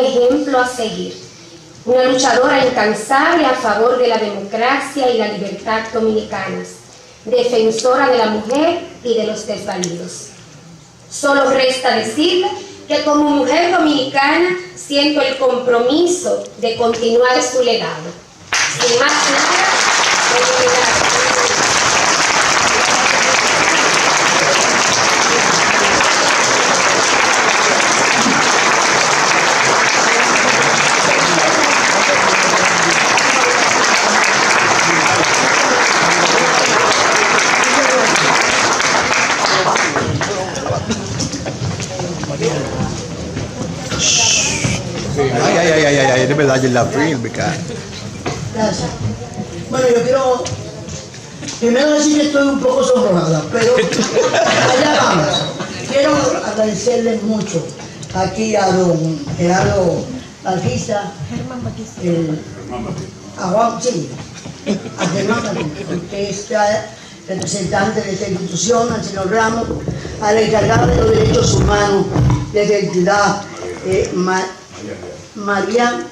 ejemplo a seguir, una luchadora incansable a favor de la democracia y la libertad dominicanas, defensora de la mujer y de los desvalidos. Solo resta decirle que como mujer dominicana siento el compromiso de continuar su legado. Sin más nada, Ay, de verdad, la film, Gracias. Bueno, yo quiero primero decir que estoy un poco sonrojada, pero allá vamos. Quiero agradecerles mucho aquí a don Gerardo Batista, a Juan, sí, a Germán Batista, que es representante de esta institución, al señor Ramos, al encargado de los derechos humanos de la entidad, María.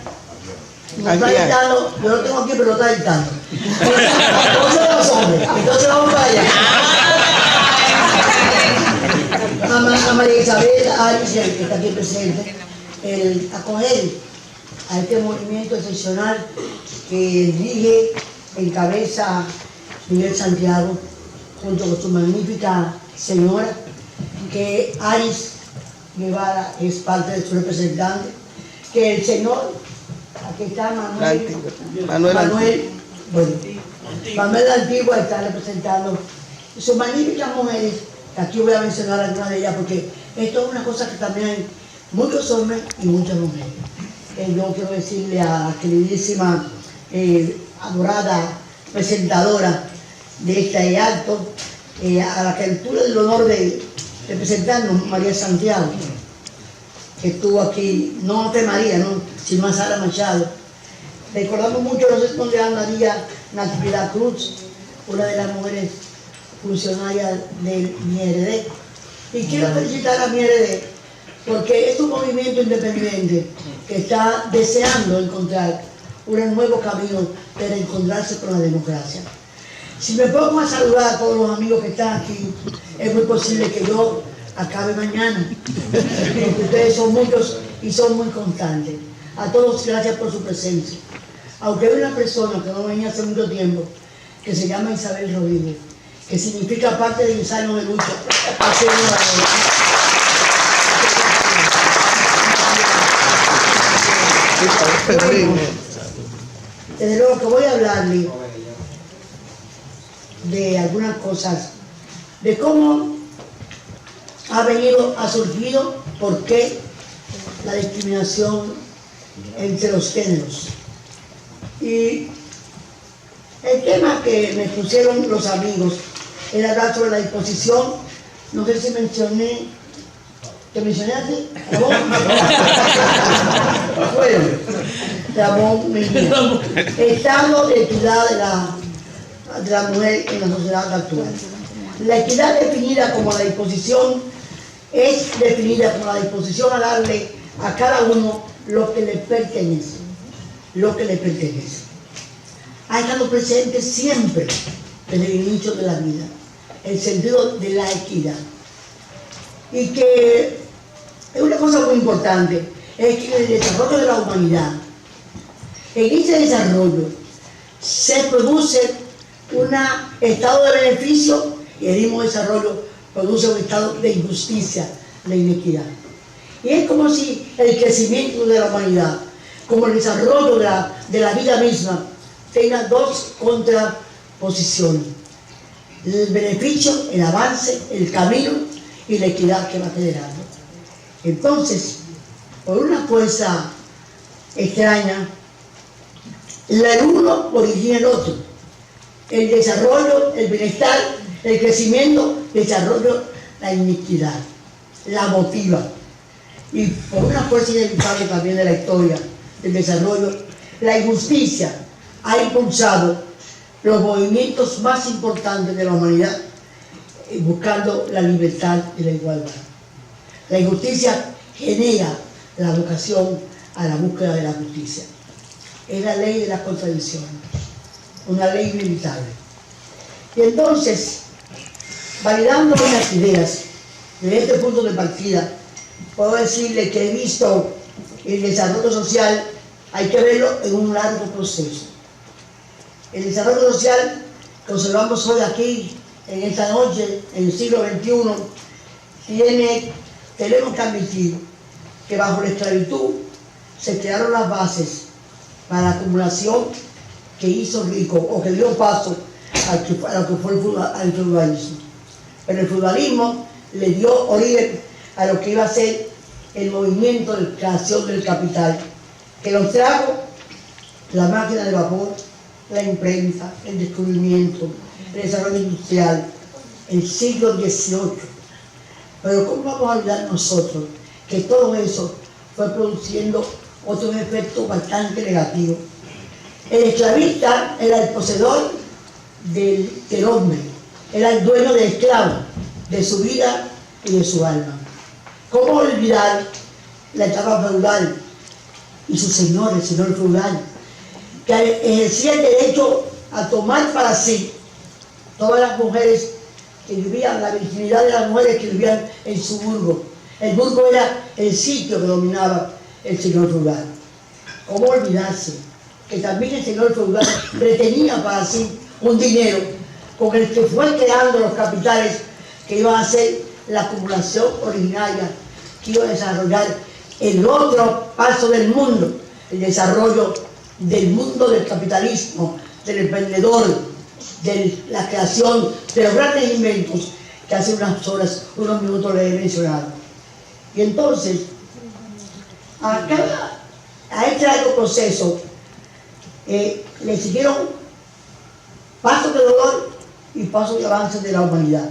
No está dictando, yo lo tengo aquí, pero lo está dictando. Entonces vamos para allá. A María Isabel Arias, que está aquí presente, el acoger a este movimiento excepcional que dirige, encabeza Miguel Santiago, junto con su magnífica señora, que Aris Guevara es parte de su representante, que el señor, aquí está Manuel la Antigua está representando sus magníficas mujeres, que aquí voy a mencionar algunas de ellas, porque esto es una cosa que también hay muchos hombres y muchas mujeres. Yo quiero decirle a la queridísima, adorada presentadora de este acto, a la que tuve el honor de representarnos, María Santiago, que estuvo aquí, no ante María, no, sino a Sara Machado. Recordamos mucho los responde a María Natividad Cruz, una de las mujeres funcionarias del MIRD. Y quiero felicitar a MIRD porque es un movimiento independiente que está deseando encontrar un nuevo camino para encontrarse con la democracia. Si me pongo a saludar a todos los amigos que están aquí, es muy posible que yo acabe mañana, porque ustedes son muchos y son muy constantes. A todos gracias por su presencia. Aunque hay una persona que no venía hace mucho tiempo, que se llama Isabel Rodríguez, que significa parte de mis años de lucha. Desde luego que voy a hablarle de algunas cosas, de cómo ha surgido, por qué la discriminación entre los géneros. Y el tema que me pusieron los amigos era hablar sobre la disposición, no sé si mencioné, ¿te mencioné a ti? Bueno, Ramón Mejía. Estado de equidad de la mujer en la sociedad actual. La equidad definida como la disposición es definida como la disposición a darle a cada uno lo que le pertenece. Lo que le pertenece. Ha estado presente siempre desde el inicio de la vida el sentido de la equidad. Y que es una cosa muy importante, es que en el desarrollo de la humanidad, en ese desarrollo se produce un estado de beneficio y el mismo desarrollo produce un estado de injusticia, de inequidad. Y es como si el crecimiento de la humanidad, como el desarrollo de la vida misma, tenga dos contraposiciones. El beneficio, el avance, el camino y la equidad que va generando. Entonces, por una fuerza extraña, el uno origina el otro. El desarrollo, el bienestar, el crecimiento, el desarrollo, la inequidad, la motiva. Y por una fuerza inevitable también de la historia, del desarrollo, la injusticia ha impulsado los movimientos más importantes de la humanidad buscando la libertad y la igualdad. La injusticia genera la vocación a la búsqueda de la justicia. Es la ley de la contradicción, una ley inevitable. Y entonces, validando las ideas desde este punto de partida, puedo decirle que he visto el desarrollo social, hay que verlo en un largo proceso. El desarrollo social que observamos hoy aquí, en esta noche, en el siglo XXI, tenemos que admitir que bajo la esclavitud se crearon las bases para la acumulación que hizo rico o que dio paso a lo que fue el feudalismo. Pero el feudalismo le dio origen a lo que iba a ser el movimiento de creación del capital, que nos trajo la máquina de vapor, la imprenta, el descubrimiento, el desarrollo industrial, el siglo XVIII. Pero ¿cómo vamos a olvidar nosotros que todo eso fue produciendo otros efectos bastante negativos? El esclavista era el poseedor del hombre, era el dueño del esclavo, de su vida y de su alma. ¿Cómo olvidar la etapa feudal y su señor, el señor feudal, que ejercía el derecho a tomar para sí todas las mujeres que vivían, la virginidad de las mujeres que vivían en su burgo? El burgo era el sitio que dominaba el señor feudal. ¿Cómo olvidarse que también el señor feudal retenía para sí un dinero con el que fue creando los capitales que iban a ser la acumulación originaria que iba a desarrollar el otro paso del mundo, el desarrollo del mundo del capitalismo, del emprendedor, de la creación de los grandes inventos que hace unas horas, unos minutos le he mencionado? Y entonces, a este largo proceso le siguieron pasos de dolor y pasos de avance de la humanidad.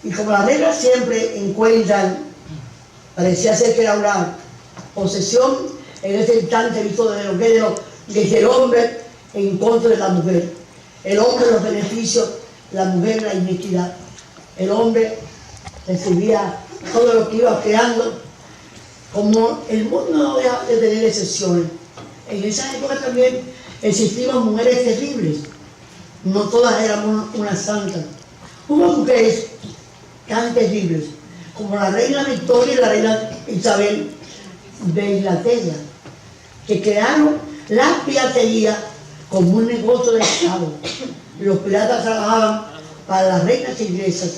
Y como las reglas siempre encuentran, parecía ser que era una posesión en ese instante visto desde el hombre en contra de la mujer. El hombre los beneficios, la mujer la iniquidad. El hombre recibía todo lo que iba creando. Como el mundo no deja de tener excepciones, en esa época también existían mujeres terribles. No todas éramos unas santas. Hubo mujeres tan terribles como la reina Victoria y la reina Isabel de Inglaterra, que crearon la piratería como un negocio de Estado. Los piratas trabajaban para las reinas inglesas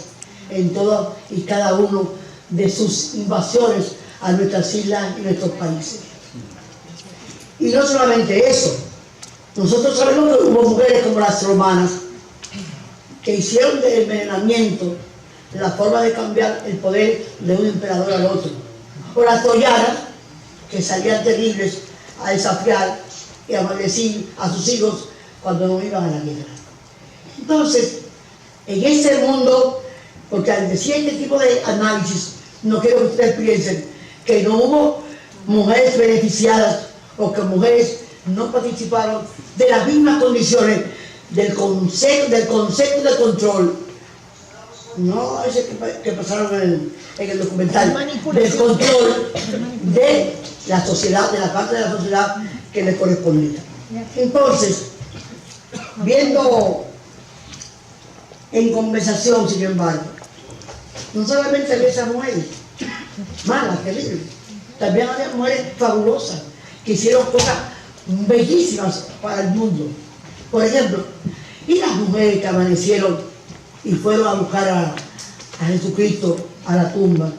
en todo y cada uno de sus invasiones a nuestras islas y nuestros países. Y no solamente eso, nosotros sabemos que hubo mujeres como las romanas que hicieron del envenenamiento la forma de cambiar el poder de un emperador al otro, o las troyanas que salían terribles a desafiar y a maldecir a sus hijos cuando no iban a la guerra. Entonces, en ese mundo, porque al decir este tipo de análisis, no quiero que ustedes piensen que no hubo mujeres beneficiadas o que mujeres no participaron de las mismas condiciones del concepto de control, no ese que pasaron en el documental, del control de la sociedad, de la parte de la sociedad que les correspondía. Entonces, viendo en conversación, sin embargo, no solamente de esas mujeres malas, terribles, también había mujeres fabulosas que hicieron cosas bellísimas para el mundo. Por ejemplo, y las mujeres que amanecieron y fueron a buscar a Jesucristo a la tumba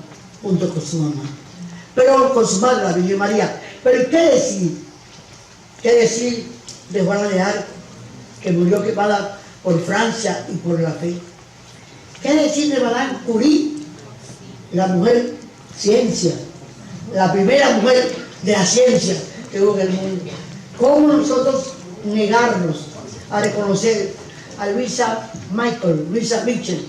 junto con su mamá, pero con su madre, la Virgen María. Pero ¿qué decir? ¿Qué decir de Juana de Arco, que murió quemada por Francia y por la fe? ¿Qué decir de Madame Curie, la mujer ciencia, la primera mujer de la ciencia que hubo en el mundo? ¿Cómo nosotros negarnos a reconocer a Louisa Mitchell,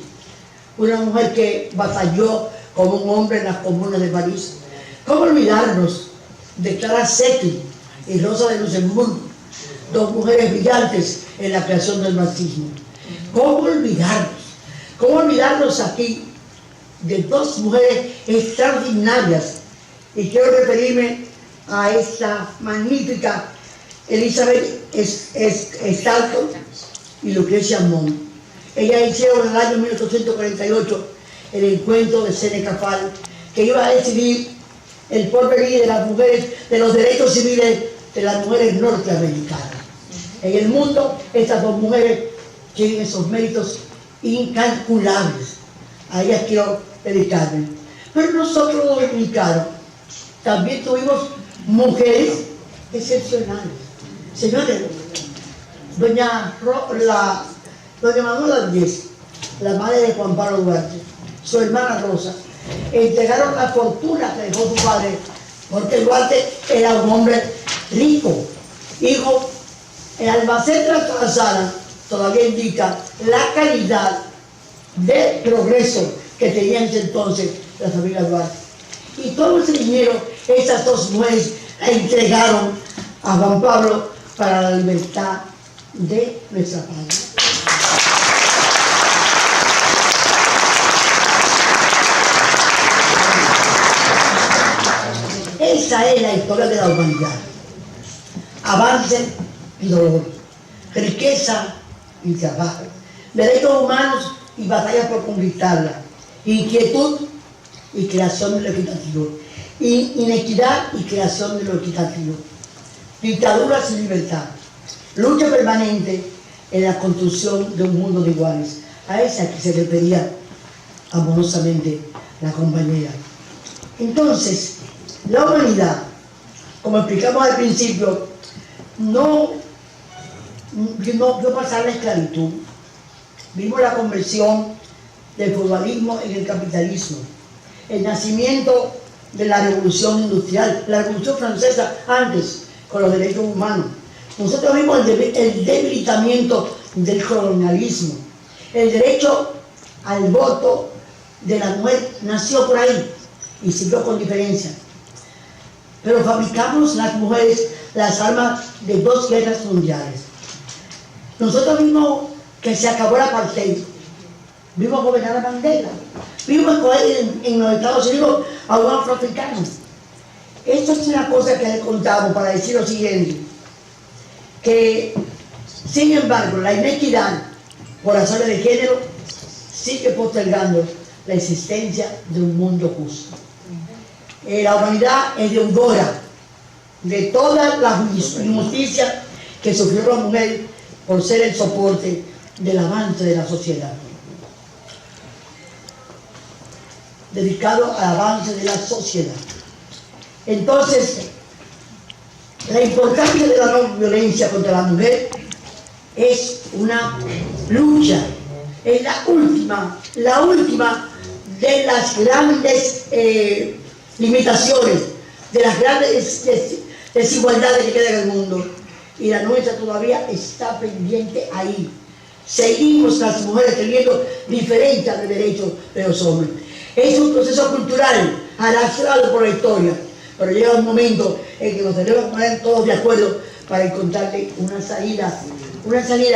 una mujer que batalló como un hombre en las comunas de París? ¿Cómo olvidarnos de Clara Zetkin y Rosa de Luxemburgo, dos mujeres brillantes en la creación del marxismo? ¿Cómo olvidarnos? ¿Cómo olvidarnos aquí de dos mujeres extraordinarias? Y quiero referirme a esta magnífica Elizabeth Stalton y Lucrecia Mott. Ellas hicieron en el año 1848 el encuentro de Seneca Falls, que iba a decidir el porvenir de las mujeres, de los derechos civiles de las mujeres norteamericanas. En el mundo, estas dos mujeres tienen esos méritos incalculables. A ellas quiero dedicarme. Pero nosotros los dominicanos también tuvimos mujeres excepcionales. Señores, doña Manuela Díez, la madre de Juan Pablo Duarte, su hermana Rosa, entregaron la fortuna que dejó su padre, porque Duarte era un hombre rico. Hijo, el almacén Transala todavía indica la calidad de progreso que tenía en ese entonces la familia Duarte. Y todo ese dinero, esas dos mujeres la entregaron a Juan Pablo para la libertad de nuestra patria. Esa es la historia de la humanidad. Avance y dolor, riqueza y trabajo, derechos humanos y batallas por conquistarla, inquietud y creación de lo equitativo, inequidad y creación de lo equitativo, dictaduras y libertad, lucha permanente en la construcción de un mundo de iguales. A esa que se refería amorosamente la compañera. Entonces, la humanidad, como explicamos al principio, no vio pasar la esclavitud. Vimos la conversión del feudalismo en el capitalismo, el nacimiento de la revolución industrial, la revolución francesa antes, con los derechos humanos. Nosotros vimos el debilitamiento del colonialismo. El derecho al voto de la mujer nació por ahí y siguió con diferencia. Pero fabricamos las mujeres las armas de 2 guerras mundiales. Nosotros vimos que se acabó la apartheid. Vimos gobernar a Mandela. Vimos coger en los Estados Unidos a un afroamericano. Esto es una cosa que les contamos para decir lo siguiente, que sin embargo la inequidad por razones de género sigue postergando la existencia de un mundo justo. La humanidad es deudora de toda la injusticia que sufrió la mujer por ser el soporte del avance de la sociedad. Dedicado al avance de la sociedad. Entonces, la importancia de la no violencia contra la mujer es una lucha, es la última de las grandes limitaciones, de las grandes desigualdades que quedan en el mundo. Y la nuestra todavía está pendiente ahí. Seguimos las mujeres teniendo diferencias de derechos de los hombres. Es un proceso cultural arrastrado por la historia, pero llega un momento en que nos tenemos que poner todos de acuerdo para encontrarle una salida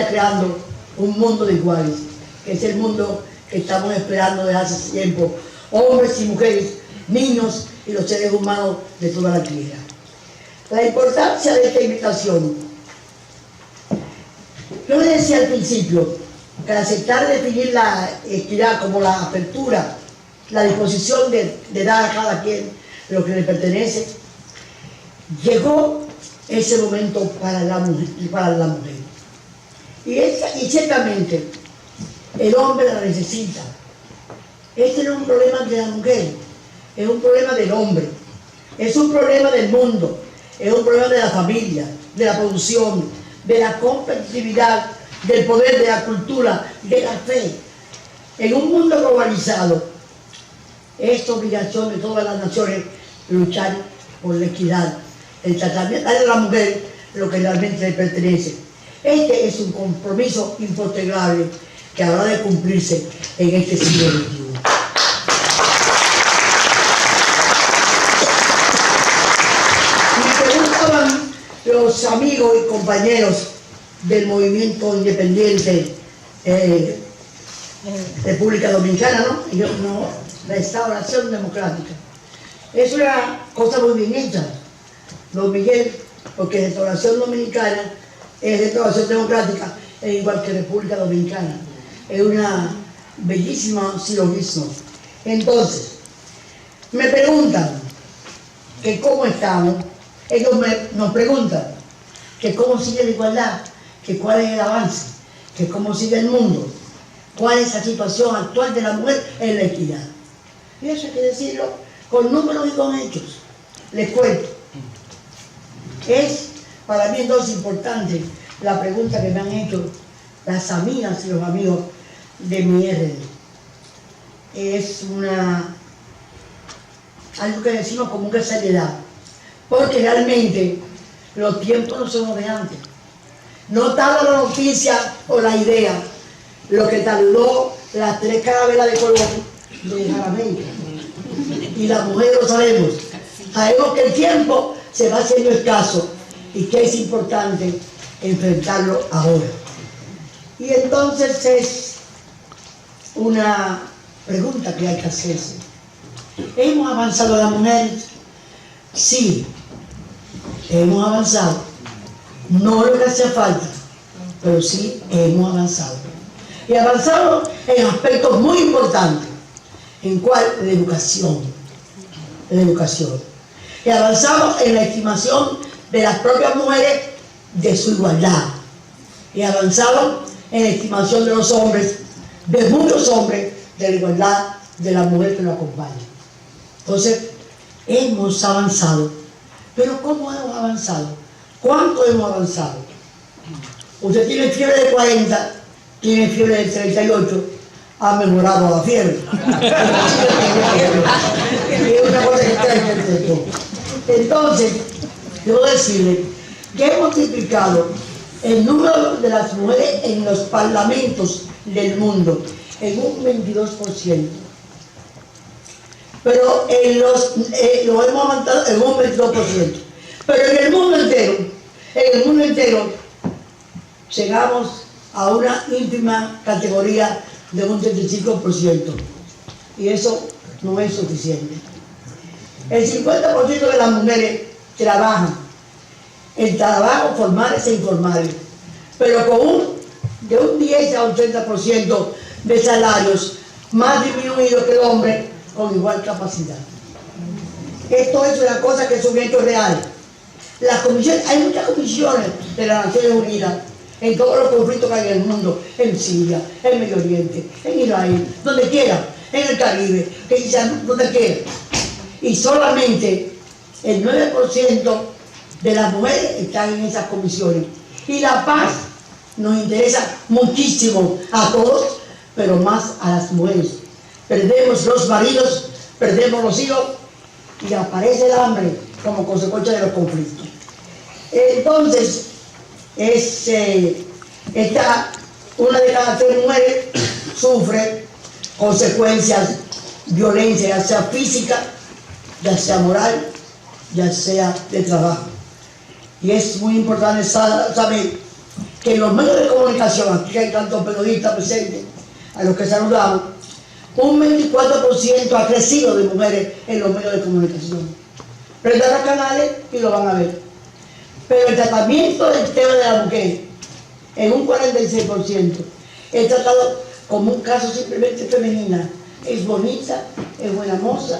creando un mundo de iguales, que es el mundo que estamos esperando desde hace tiempo, hombres y mujeres, niños y los seres humanos de toda la tierra. La importancia de esta invitación. Yo le decía al principio que al aceptar definir la equidad como la apertura, la disposición de dar a cada quien lo que le pertenece, llegó ese momento para la mujer. Y ciertamente el hombre la necesita. Este no es un problema de la mujer, es un problema del hombre, es un problema del mundo, es un problema de la familia, de la producción, de la competitividad, del poder, de la cultura, de la fe. En un mundo globalizado, es obligación de todas las naciones luchar por la equidad, el tratamiento de la mujer lo que realmente le pertenece. Este es un compromiso impostergable que habrá de cumplirse en este siglo XXI. Me preguntaban los amigos y compañeros del movimiento independiente República Dominicana, ¿no? Yo, no, la Restauración Democrática. Es una cosa muy bien hecha. Don Miguel, porque Restauración Dominicana es Restauración Democrática, es igual que República Dominicana. Es una bellísima silogismo. Entonces, me preguntan que cómo estamos, ellos nos preguntan que cómo sigue la igualdad, que cuál es el avance, que cómo sigue el mundo, cuál es la situación actual de la mujer en la equidad. Y eso hay que decirlo con números y con hechos. Les cuento. Es para mí entonces importante la pregunta que me han hecho las amigas y los amigos de mi RD. Es algo que decimos como una seriedad, porque realmente los tiempos no son los de antes. No tarda la noticia o la idea lo que tardó las 3 carabelas de Colón de Jaramillo. Y las mujeres lo sabemos. Sabemos que el tiempo se va haciendo escaso y que es importante enfrentarlo ahora. Y entonces es una pregunta que hay que hacerse. ¿Hemos avanzado las mujeres? Sí, hemos avanzado. No lo que hacía falta, pero sí hemos avanzado. Y avanzado en aspectos muy importantes. ¿En cuál? La educación. La educación. Y avanzamos en la estimación de las propias mujeres de su igualdad. Y avanzamos en la estimación de los hombres, de muchos hombres, de la igualdad de la mujer que lo acompaña. Entonces, hemos avanzado. Pero ¿cómo hemos avanzado? ¿Cuánto hemos avanzado? Usted tiene fiebre de 40, tiene fiebre de 38, ha mejorado la fiebre. Es una cosa que está entre todo. Entonces, debo decirle que hemos multiplicado el número de las mujeres en los parlamentos del mundo en un 22%. Pero lo hemos aumentado en un 22%. Pero en el mundo entero, llegamos a una ínfima categoría de un 35%. Y eso no es suficiente. El 50% de las mujeres trabajan en trabajo formales e informales, pero de un 10 a un 30% de salarios más disminuidos que el hombre con igual capacidad. Esto es una cosa que es un hecho real. Hay muchas comisiones de las Naciones Unidas en todos los conflictos que hay en el mundo, en Siria, en Medio Oriente, en Israel, donde quiera, en el Caribe, donde quiera. Y solamente el 9% de las mujeres están en esas comisiones. Y la paz nos interesa muchísimo a todos, pero más a las mujeres. Perdemos los maridos, perdemos los hijos y aparece el hambre como consecuencia de los conflictos. Entonces, una de cada 3 mujeres sufre consecuencias, violencia, ya sea física, ya sea moral, ya sea de trabajo. Y es muy importante saber que en los medios de comunicación, aquí hay tantos periodistas presentes, a los que saludamos, un 24% ha crecido de mujeres en los medios de comunicación. Prendan los canales y lo van a ver. Pero el tratamiento del tema de la mujer, en un 46%, es tratado como un caso simplemente femenina. Es bonita, es buena moza.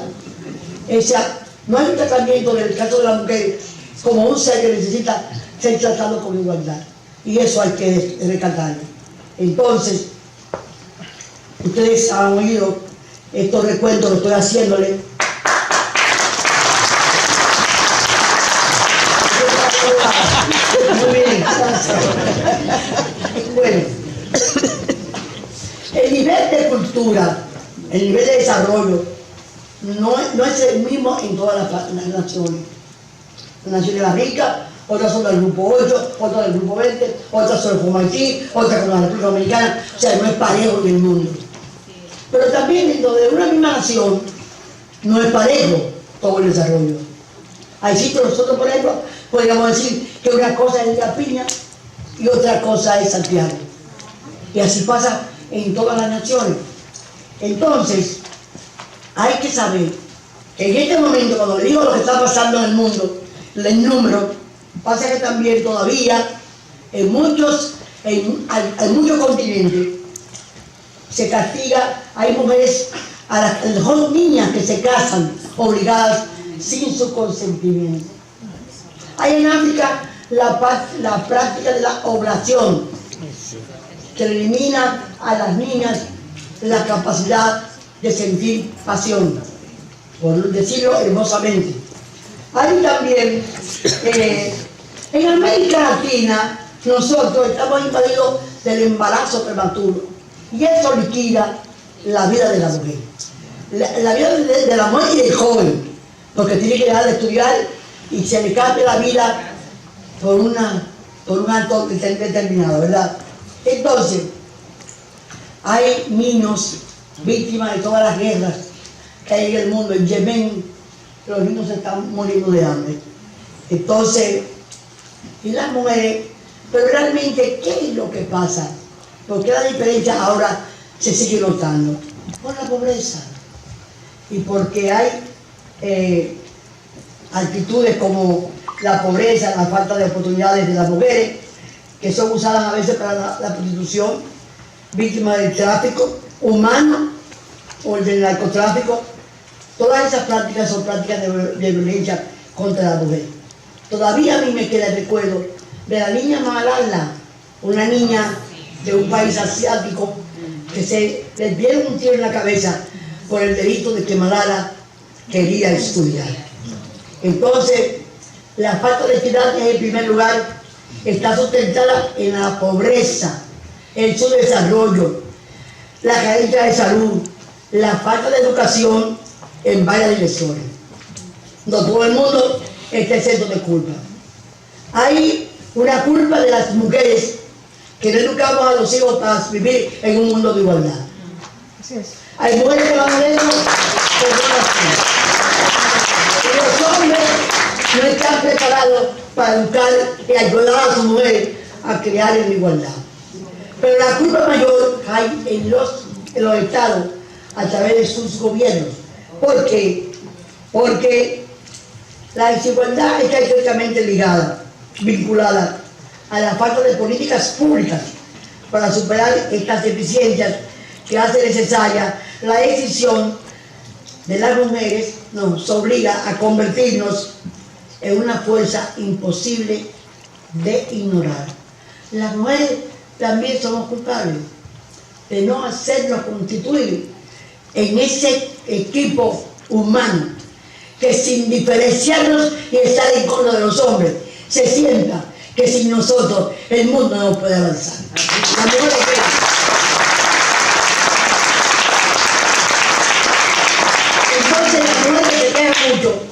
No hay un tratamiento del caso de la mujer como un ser que necesita ser tratado con igualdad. Y eso hay que recalcarlo. Entonces, ustedes han oído estos recuentos, lo estoy haciéndole. Muy bien, gracias. Bueno, el nivel de cultura, el nivel de desarrollo, no es el mismo en todas las naciones. Las naciones más ricas, otras son del grupo 8, otras del grupo 20, otras son como Haití, otras como la República Dominicana. O sea, no es parejo en el mundo. Pero también dentro de una misma nación no es parejo todo el desarrollo. Hay sitios, nosotros por ejemplo, podríamos decir que una cosa es La Piña y otra cosa es Santiago. Y así pasa en todas las naciones. Entonces, hay que saber que en este momento, cuando digo lo que está pasando en el mundo, el número. Pasa que también todavía en muchos continentes se castiga, hay mujeres, a las niñas que se casan obligadas sin su consentimiento. Hay en África la práctica de la oblación, que elimina a las niñas la capacidad de sentir pasión, por decirlo hermosamente. Hay también, en América Latina, nosotros estamos invadidos del embarazo prematuro, y eso liquida la vida de la mujer. La vida de la mujer y del joven, porque tiene que dejar de estudiar y se le cambia la vida por un acto determinado, ¿verdad? Entonces, hay niños víctimas de todas las guerras que hay en el mundo. En Yemen, los niños se están muriendo de hambre. Entonces, y las mujeres, pero realmente, ¿qué es lo que pasa? ¿Por qué la diferencia ahora se sigue notando? Por la pobreza. Y porque hay actitudes como la pobreza, la falta de oportunidades de las mujeres, que son usadas a veces para la prostitución, víctimas del tráfico humano o el del narcotráfico. Todas esas prácticas son prácticas de violencia contra la mujer. Todavía a mí me queda el recuerdo de la niña Malala, una niña de un país asiático, que se le dieron un tiro en la cabeza por el delito de que Malala quería estudiar. Entonces, la falta de equidad, en primer lugar, está sustentada en la pobreza, el subdesarrollo, la carencia de salud, la falta de educación en varias direcciones. No todo el mundo está exento de culpa. Hay una culpa de las mujeres que no educamos a los hijos para vivir en un mundo de igualdad. Hay mujeres que van a ver y los hombres no están preparados para educar y ayudar a sus mujeres a crear en igualdad. Pero la culpa mayor hay en los estados a través de sus gobiernos. ¿Por qué? Porque la desigualdad está directamente ligada, vinculada a la falta de políticas públicas para superar estas deficiencias que hace necesaria la decisión de las mujeres. Nos obliga a convertirnos en una fuerza imposible de ignorar. Las mujeres también somos culpables de no hacernos constituir en ese equipo humano que, sin diferenciarnos y estar en contra de los hombres, se sienta que sin nosotros el mundo no puede avanzar. La mujer entonces, la mujer que se queja mucho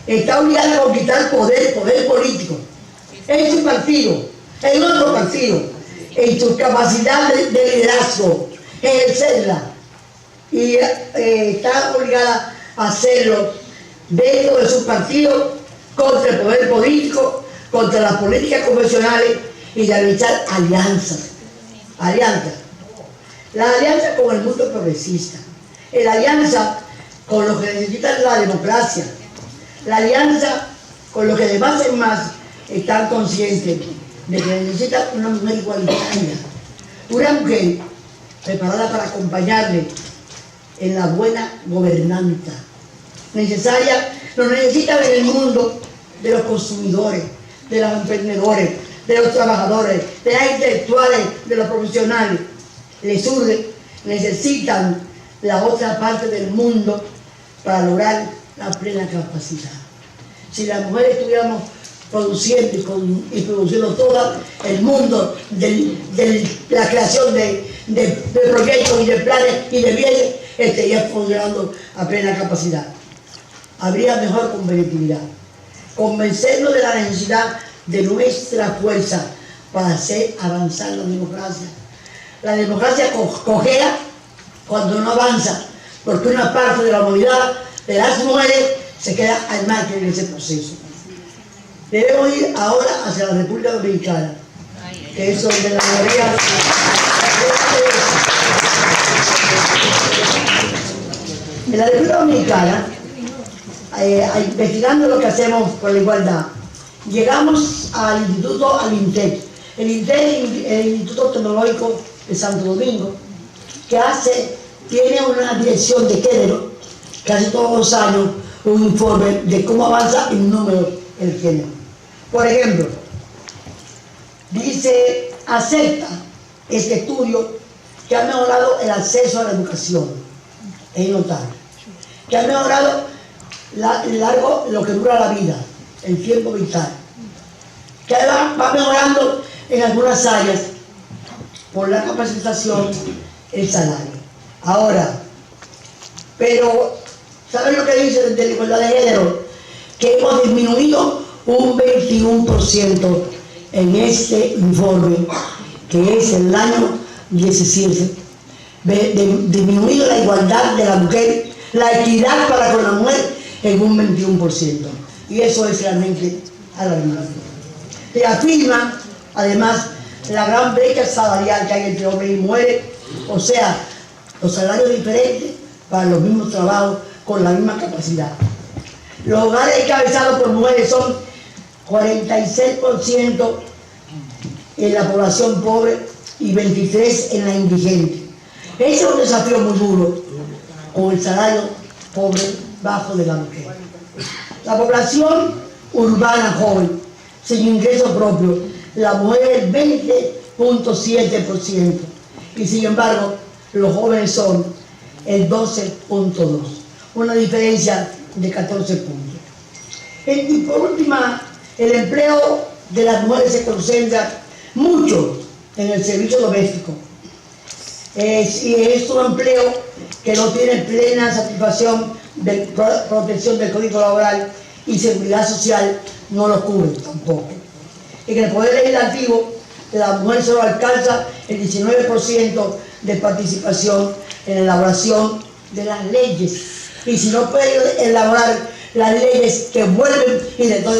está obligada a conquistar poder político en su partido, en otro partido, en su capacidad de liderazgo, ejercerla, y está obligada a hacerlo dentro de su partido, contra el poder político, contra las políticas convencionales, y de realizar alianzas. La alianza con el mundo progresista, la alianza con los que necesitan la democracia, la alianza con los que de más en más están conscientes de que necesitan una mujer igualitaria, una mujer preparada para acompañarle en la buena gobernanza necesaria. Lo necesitan en el mundo de los consumidores, de los emprendedores, de los trabajadores, de las intelectuales, de los profesionales. Les urge, necesitan la otra parte del mundo para lograr la plena capacidad. Si las mujeres estuviéramos produciendo y produciendo todo el mundo de la creación de proyectos y de planes y de bienes, estaría funcionando a plena capacidad. Habría mejor competitividad. Convencernos de la necesidad de nuestra fuerza para hacer avanzar la democracia. La democracia cojea cuando no avanza, porque una parte de la humanidad de las mujeres se queda al margen en ese proceso. Debemos ir ahora hacia la República Dominicana, que es donde la mayoría. En la República Dominicana investigando lo que hacemos por la igualdad, llegamos al instituto, al INTEC. El INTEC, el Instituto Tecnológico de Santo Domingo, que tiene una dirección de género, que hace todos los años un informe de cómo avanza el número del género. Por ejemplo, dice, acepta este estudio que ha mejorado el acceso a la educación, es notable, que ha mejorado lo que dura la vida, el tiempo vital, que va mejorando en algunas áreas por la capacitación, el salario. Ahora, pero, ¿saben lo que dice de la igualdad de género? Que hemos disminuido un 21% en este informe, que es el año 17, disminuido la igualdad de la mujer, la equidad para con la mujer en un 21%. Y eso es realmente alarmante. Se afirma, además, la gran brecha salarial que hay entre hombres y mujeres, o sea, los salarios diferentes para los mismos trabajos con la misma capacidad. Los hogares encabezados por mujeres son 46% en la población pobre y 23% en la indigente. Ese es un desafío muy duro con el salario pobre bajo de la mujer. La población urbana joven, sin ingreso propio, la mujer es 20.7%, y sin embargo los jóvenes son el 12.2%, una diferencia de 14 puntos. Y por último, el empleo de las mujeres se concentra mucho en el servicio doméstico. Y es un empleo que no tiene plena satisfacción de protección del Código Laboral, y Seguridad Social no lo cubre tampoco. En el Poder Legislativo, la mujer solo alcanza el 19% de participación en la elaboración de las leyes. Y si no puede elaborar las leyes que vuelven y de todas